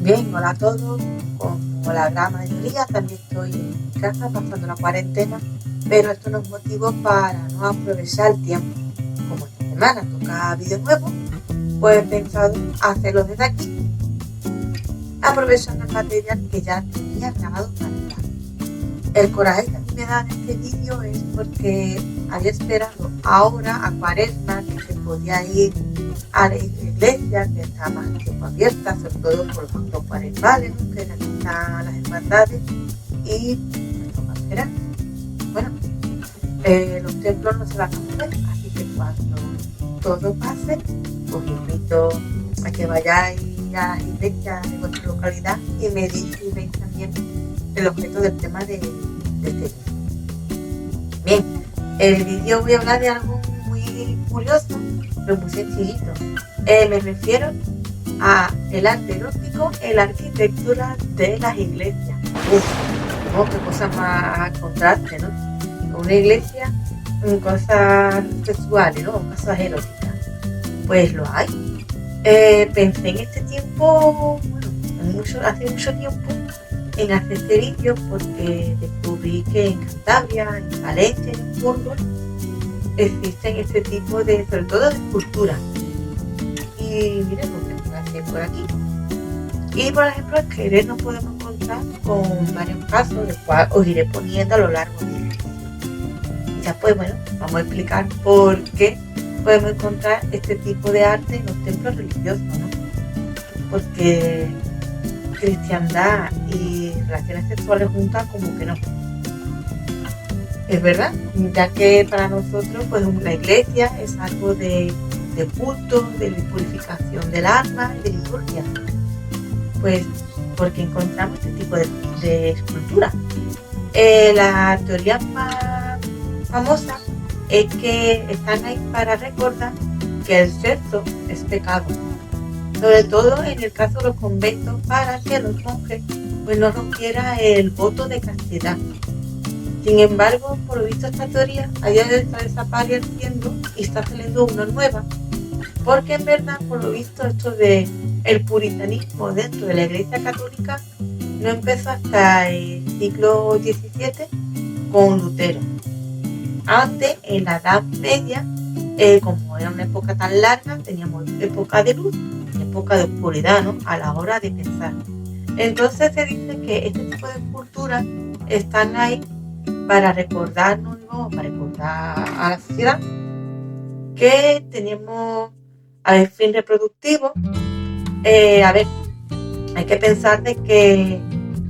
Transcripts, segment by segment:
Bien, hola a todos. Como la gran mayoría, también estoy en casa pasando la cuarentena, pero esto no es motivo para no aprovechar el tiempo. Como esta semana toca vídeo nuevo, pues he pensado hacerlo desde aquí, aprovechando el material que ya tenía grabado para atrás. El coraje que a mí me da en este vídeo es porque había esperado ahora a Cuaresma, que se podía ir a la iglesia, que está más tiempo abierta, sobre todo por los cuaresmales, ¿no? Que realizan las hermandades, y me toca esperar. Bueno, los templos no se van a mover, así que cuando todo pase, os invito a que vayáis a las iglesias de vuestra localidad y me digáis también el objeto del tema de este vídeo. Bien, el vídeo voy a hablar de algo muy curioso, pero muy sencillito. Me refiero a el arte erótico en la arquitectura de las iglesias. Qué cosa más contraste, ¿no? Con una iglesia, cosas sexuales, ¿no? Cosas eróticas. Pues lo hay. Pensé en este tiempo, hace mucho tiempo, en hacer este vídeo porque descubrí que en Cantabria, en Valencia y en Burgos existen este tipo de, sobre todo de esculturas. Y miren lo que hacen por aquí. Y por ejemplo, en Jerez nos podemos encontrar con varios casos, de cual os iré poniendo a lo largo del vídeo. Y ya pues bueno, vamos a explicar por qué podemos encontrar este tipo de arte en los templos religiosos, ¿no? Porque cristiandad y relaciones sexuales juntas como que no. Es verdad, ya que para nosotros pues la iglesia es algo de culto, de purificación del alma y de liturgia. Pues porque encontramos este tipo de escultura. La teoría más famosa es que están ahí para recordar que el sexo es pecado. Sobre todo en el caso de los conventos, para que los monjes pues no rompieran el voto de castidad. Sin embargo, por lo visto esta teoría a día de hoy está desapareciendo y está saliendo una nueva, porque en verdad, por lo visto, esto de el puritanismo dentro de la Iglesia Católica no empezó hasta el siglo XVII con Lutero. Antes, en la Edad Media, como era una época tan larga, teníamos época de luz, época de oscuridad, ¿no? A la hora de pensar. Entonces se dice que este tipo de esculturas están ahí para recordarnos, ¿no? Para recordar a la sociedad que tenemos al fin reproductivo. Hay que pensar de que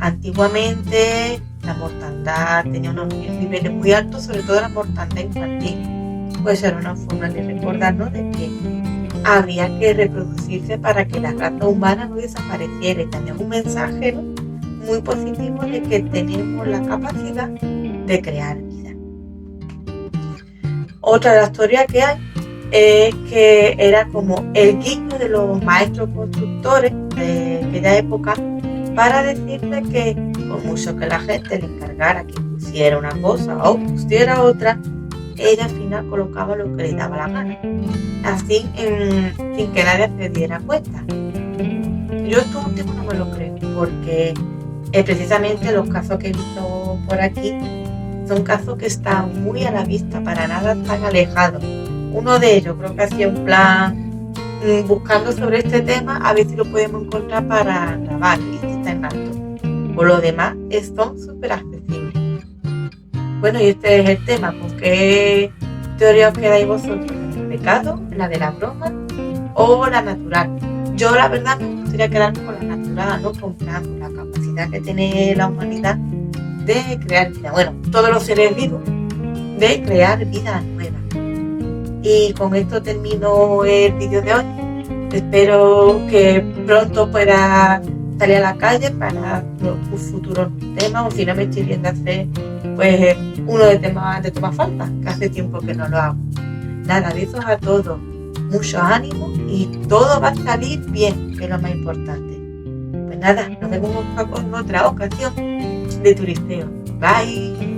antiguamente la mortandad tenía unos niveles muy altos, sobre todo la mortandad infantil. Pues era una forma de recordarnos de que había que reproducirse para que la raza humana no desapareciera. Y también un mensaje, ¿no? Muy positivo de que tenemos la capacidad de crear vida. Otra de las teorías que hay es que era como el guiño de los maestros constructores de aquella época para decirle que por mucho que la gente le encargara que pusiera una cosa o pusiera otra, ella al final colocaba lo que le daba la gana, así sin que nadie se diera cuenta. Yo esto último no me lo creo, porque precisamente los casos que he visto por aquí son casos que están muy a la vista, para nada tan alejados. Uno de ellos creo que hacía un plan buscando sobre este tema, a ver si lo podemos encontrar para grabar, y si está en alto. Por lo demás, son súper accesibles. Bueno, y este es el tema. ¿Con qué teoría os quedáis vosotros? ¿El pecado, la de la broma o la natural? Yo la verdad me gustaría quedarme con la natural, ¿no? Con la capacidad que tiene la humanidad de crear vida. Bueno, todos los seres vivos, de crear vida nueva. Y con esto termino el vídeo de hoy. Espero que pronto pueda salir a la calle para un futuro tema, o si no me estoy viendo hacer pues uno de temas falta, que hace tiempo que no lo hago. Nada, besos a todos, mucho ánimo y todo va a salir bien, que es lo más importante. Pues nada, nos vemos en otra ocasión de turisteo. Bye.